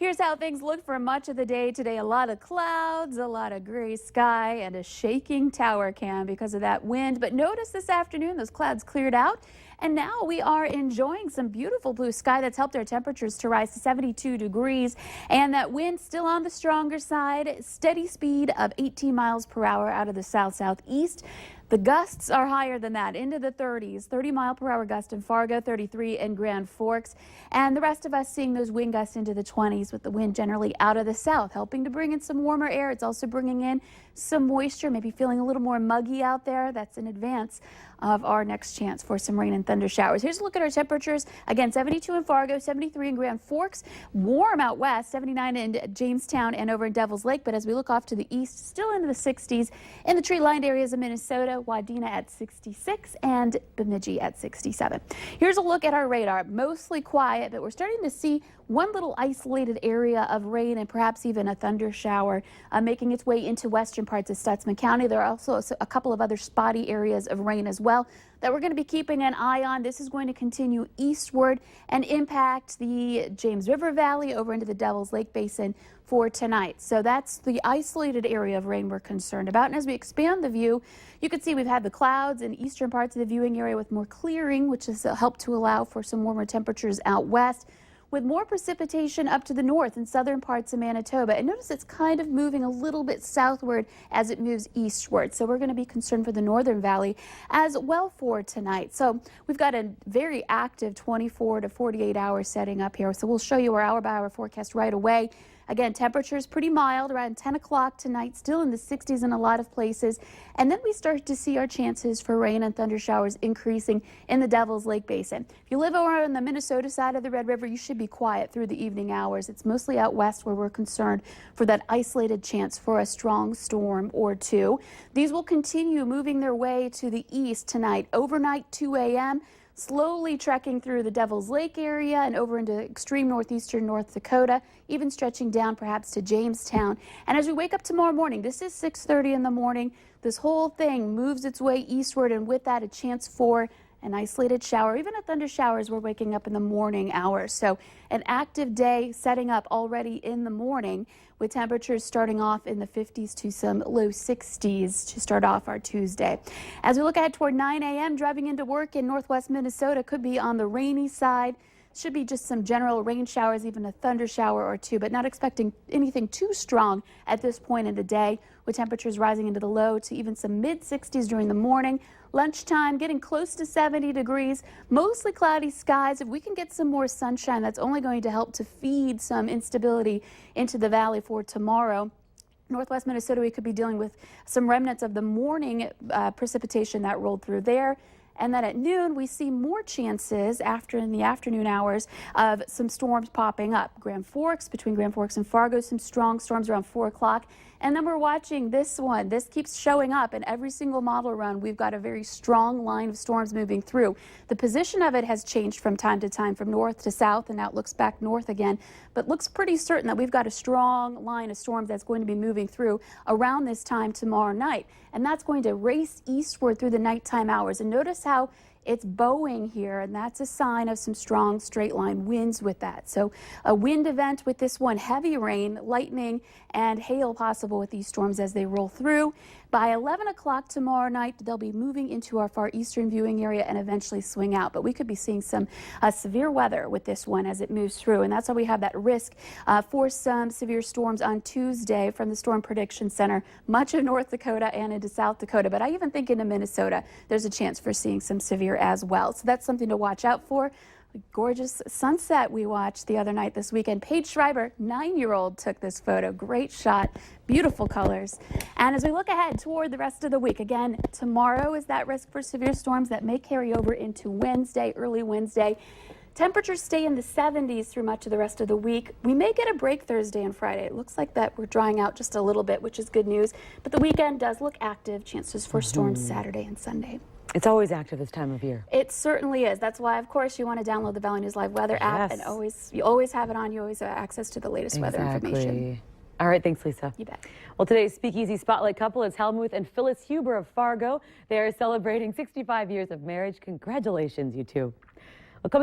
Here's how things look for much of the day today. A lot of clouds, a lot of gray sky, and a shaking tower cam because of that wind. But notice this afternoon, those clouds cleared out. And now we are enjoying some beautiful blue sky that's helped our temperatures to rise to 72 degrees. And that wind still on the stronger side, steady speed of 18 miles per hour out of the south-southeast. The gusts are higher than that, into the 30s, 30-mile-per-hour gust in Fargo, 33 in Grand Forks. And the rest of us seeing those wind gusts into the 20s with the wind generally out of the south, helping to bring in some warmer air. It's also bringing in some moisture, maybe feeling a little more muggy out there. That's in advance of our next chance for some rain and thunder showers. Here's a look at our temperatures. Again, 72 in Fargo, 73 in Grand Forks. Warm out west, 79 in Jamestown and over in Devil's Lake. But as we look off to the east, still into the 60s in the tree-lined areas of Minnesota. Wadena at 66 and Bemidji at 67. Here's a look at our radar. Mostly quiet, but we're starting to see one little isolated area of rain and perhaps even a thunder shower making its way into western parts of Stutsman County. There are also a couple of other spotty areas of rain as well that we're going to be keeping an eye on. This is going to continue eastward and impact the James River Valley over into the Devil's Lake Basin for tonight. So that's the isolated area of rain we're concerned about. And as we expand the view, you can see we've had the clouds in eastern parts of the viewing area with more clearing, which has helped to allow for some warmer temperatures out west, with more precipitation up to the north and southern parts of Manitoba. And notice it's kind of moving a little bit southward as it moves eastward. So we're going to be concerned for the northern valley as well for tonight. So we've got a very active 24 to 48 hours setting up here. So we'll show you our hour-by-hour forecast right away. Again, temperatures pretty mild around 10 o'clock tonight, still in the 60s in a lot of places. And then we start to see our chances for rain and thunder showers increasing in the Devil's Lake Basin. If you live over on the Minnesota side of the Red River, you should be quiet through the evening hours. It's mostly out west where we're concerned for that isolated chance for a strong storm or two. These will continue moving their way to the east tonight, overnight 2 a.m., slowly trekking through the Devil's Lake area and over into extreme northeastern North Dakota, even stretching down perhaps to Jamestown. And as we wake up tomorrow morning, this is 6:30 in the morning, this whole thing moves its way eastward, and with that a chance for an isolated shower, even a thunder shower as we're waking up in the morning hours. So an active day setting up already in the morning with temperatures starting off in the 50s to some low 60s to start off our Tuesday. As we look ahead toward 9 a.m., driving into work in northwest Minnesota could be on the rainy side. Should be just some general rain showers, even a thunder shower or two, but not expecting anything too strong at this point in the day, with temperatures rising into the low to even some mid-60s during the morning. Lunchtime getting close to 70 degrees, mostly cloudy skies. If we can get some more sunshine, that's only going to help to feed some instability into the valley for tomorrow. Northwest Minnesota, we could be dealing with some remnants of the morning precipitation that rolled through there. And then at noon, we see more chances in the afternoon hours of some storms popping up. Grand Forks, between Grand Forks and Fargo, some strong storms around 4 o'clock. And then we're watching this one. This keeps showing up in every single model run. We've got a very strong line of storms moving through. The position of it has changed from time to time, from north to south, and now it looks back north again. But looks pretty certain that we've got a strong line of storms that's going to be moving through around this time tomorrow night. And that's going to race eastward through the nighttime hours. And notice how it's bowing here, and that's a sign of some strong straight line winds with that. So a wind event with this one, heavy rain, lightning, and hail possible with these storms as they roll through. By 11 o'clock tomorrow night, they'll be moving into our far eastern viewing area and eventually swing out. But we could be seeing some severe weather with this one as it moves through. And that's why we have that risk for some severe storms on Tuesday from the Storm Prediction Center, much of North Dakota and into South Dakota. But I even think into Minnesota, there's a chance for seeing some severe as well. So that's something to watch out for. Gorgeous sunset we watched the other night this weekend. Paige Schreiber, 9-year-old, took this photo. Great shot, beautiful colors. And as we look ahead toward the rest of the week, again, tomorrow is that risk for severe storms that may carry over into Wednesday, early Wednesday. Temperatures stay in the 70s through much of the rest of the week. We may get a break Thursday and Friday. It looks like that we're drying out just a little bit, which is good news. But the weekend does look active. Chances for storms Saturday and Sunday. It's always active this time of year. It certainly is. That's why, of course, you want to download the Valley News Live weather app, and you always have it on. You always have access to the latest weather information. All right, thanks, Lisa. You bet. Well, today's Speakeasy Spotlight couple is Helmuth and Phyllis Huber of Fargo. They are celebrating 65 years of marriage. Congratulations, you two. Well, coming up